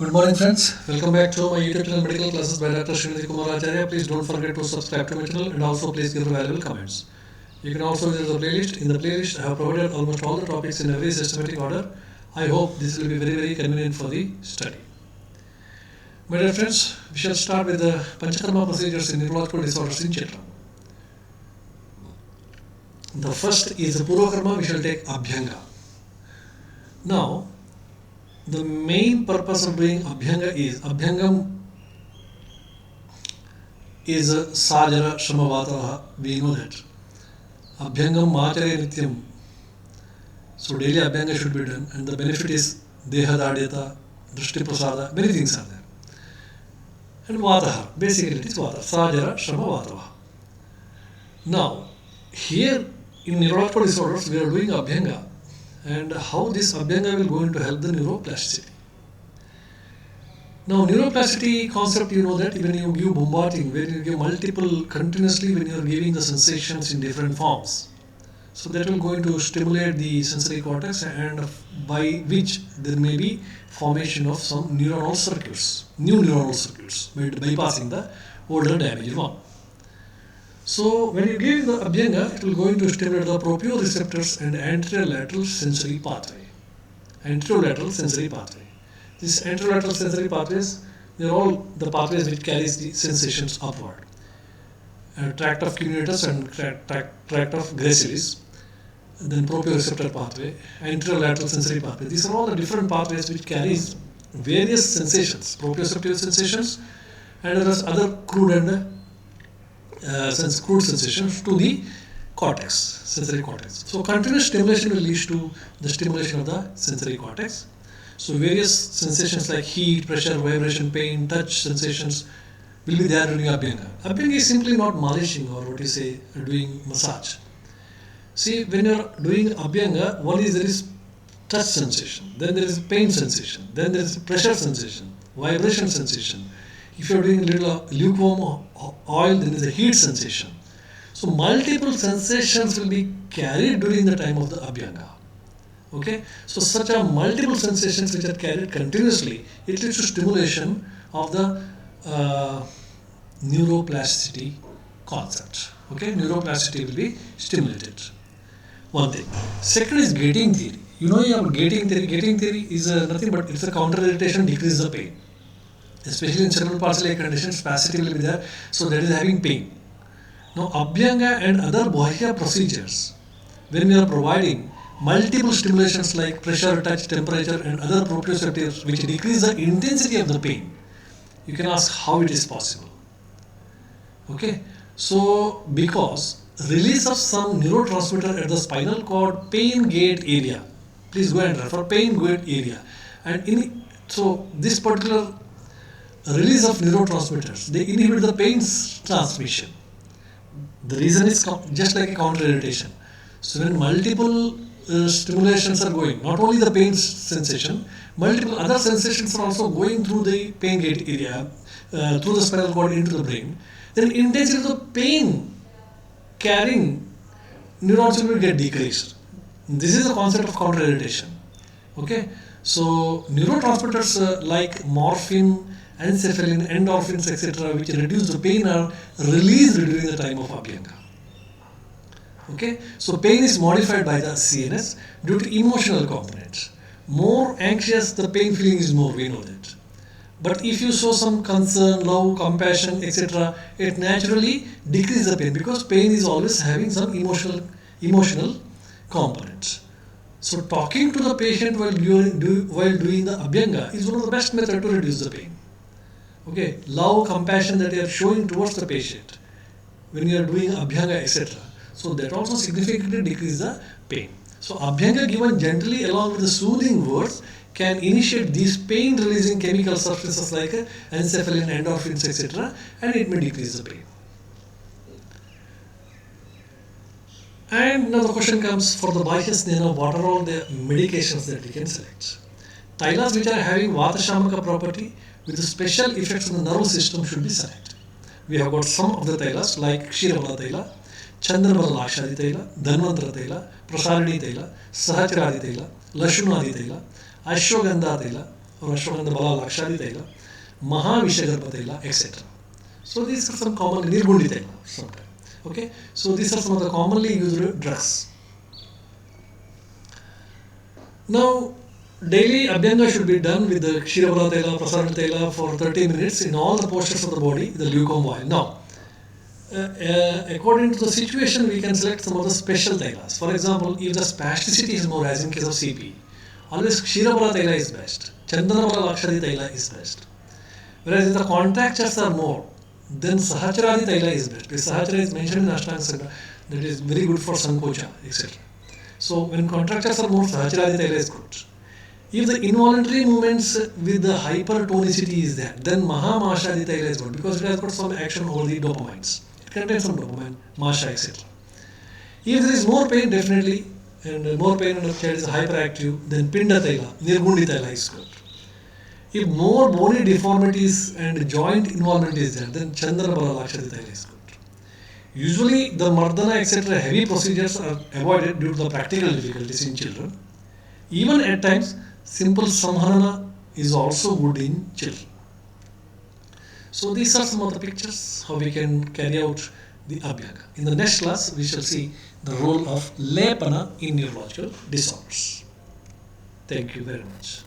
Good morning friends, welcome back to my YouTube channel Medical Classes by Dr. Srinidhi Kumar Acharya. Please don't forget to subscribe to my channel and also please give valuable comments. You can also visit the playlist. In the playlist I have provided almost all the topics in a very systematic order. I hope this will be very convenient for the study. My dear friends, we shall start with the Panchakarma procedures in neurological disorders in children. The first is the Purvakarma. We shall take Abhyanga. Now, the main purpose of doing Abhyangam is Sajara Shamavataha. We know that. Abhyangam Machare Nityam. So daily Abhyanga should be done, and the benefit is Dehadadyata, Drishti Prasada, many things are there. And Vataha, basically it is Vata, Sajara Shamavataha. Now, here in neurological disorders we are doing Abhyanga, and how this Abhyanga will going to help the neuroplasticity. Now, neuroplasticity concept, you know that when you give bombarding, when you give multiple continuously, when you are giving the sensations in different forms, so that will going to stimulate the sensory cortex, and by which there may be formation of some neuronal circuits, new neuronal circuits, bypassing the older damaged one. So when you give the Abhyanga, it will going to stimulate the proprioceptors and anterolateral sensory pathway. Anterolateral sensory pathway. These anterolateral sensory pathways, they are all the pathways which carries the sensations upward. Tract of cuneatus and tract of gracilis, then proprioceptor pathway, anterolateral sensory pathway. These are all the different pathways which carries various sensations, proprioceptive sensations, and there is other crude and crude sensations to the cortex, sensory cortex. So continuous stimulation will lead to the stimulation of the sensory cortex. So various sensations like heat, pressure, vibration, pain, touch sensations will be there during Abhyanga. Abhyanga is simply not malishing or what you say, doing massage. See, when you are doing Abhyanga, one is there is touch sensation, then there is pain sensation, then there is pressure sensation, vibration sensation. If you are doing a little lukewarm oil, then there is a heat sensation. So multiple sensations will be carried during the time of the Abhyanga. Okay, so such a multiple sensations which are carried continuously, it leads to stimulation of the neuroplasticity concept. Okay, neuroplasticity will be stimulated. One thing. Second is gating theory. You know about gating theory. Gating theory is nothing but it's a counter irritation, decrease the pain. Especially in cerebral palsy-like conditions, spasticity will be there, so that is having pain. Now, Abhyanga and other Bahya procedures, when we are providing multiple stimulations like pressure, touch, temperature, and other proprioceptors which decrease the intensity of the pain, you can ask how it is possible. Okay, so because release of some neurotransmitter at the spinal cord pain gate area, please go and refer pain gate area, and so this particular release of neurotransmitters, they inhibit the pain transmission. The reason is just like a counter irritation. So when multiple stimulations are going, not only the pain sensation, multiple other sensations are also going through the pain gate area, through the spinal cord into the brain, then intensity of the pain carrying neurons will get decreased. This is the concept of counter irritation. Okay, so neurotransmitters like morphine, encephalin, endorphins, etc., which reduce the pain, are released during the time of Abhyanga. Okay, so pain is modified by the CNS due to emotional components. More anxious the pain feeling is more, we know that. But if you show some concern, love, compassion, etc., it naturally decreases the pain, because pain is always having some emotional components. So talking to the patient while doing the Abhyanga is one of the best methods to reduce the pain. Okay, love, compassion that you are showing towards the patient when you are doing Abhyanga, etc. So that also significantly decreases the pain. So Abhyanga given gently along with the soothing words can initiate these pain releasing chemical substances like encephalin, endorphins, etc., and it may decrease the pain. And now the question comes for the Bahya, what are all the medications that we can select? Thailas which are having Vatashamaka property with special effects on the nervous system should be selected. We have got some of the Thailas like Kshiramala Thaila, Chandrabala Lakshadi Thaila, Dhanvantara Thaila, Prasarini Thaila, Sahacharadi Thaila, Lashunadi Thaila, Ashwagandha Thaila, or Ashwagandha Bala Lakshadi Taila, Mahavishagarbha Taila, etc. So these are some common Nirgundi Taila sometimes. Okay, so these are some of the commonly used drugs. Now, daily Abhyanga should be done with the Kshiravara Taila, Prasarana Taila for 30 minutes in all the postures of the body, the lukewarm oil. Now, according to the situation, we can select some of the special Tailas. For example, if the spasticity is more, as in case of CP, always Kshiravara Taila is best. Chandanavara Lakshadi Taila is best. Whereas if the contractures are more, then Sahacharadi Taila is best. Because Sahachara is mentioned in Ashtanga Sangha, that is very good for Sankocha, etc. So when contractures are more, Sahacharadi Taila is good. If the involuntary movements with the hypertonicity is there, then Mahamashadi Taila is good because it has got some action over the dopamines. It contains some dopamine, Masha, etc. If there is more pain, definitely, and more pain and the child is hyperactive, then Pinda Taila, Nirgundi Taila is good. If more bony deformities and joint involvement is there, then Chandana Bala Lakshadi Taila is good. Usually, the Mardana, etc., heavy procedures are avoided due to the practical difficulties in children. Even at times, simple Samharana is also good in children. So these are some of the pictures how we can carry out the Abhyanga. In the next class, we shall see the role of Lepana in neurological disorders. Thank you very much.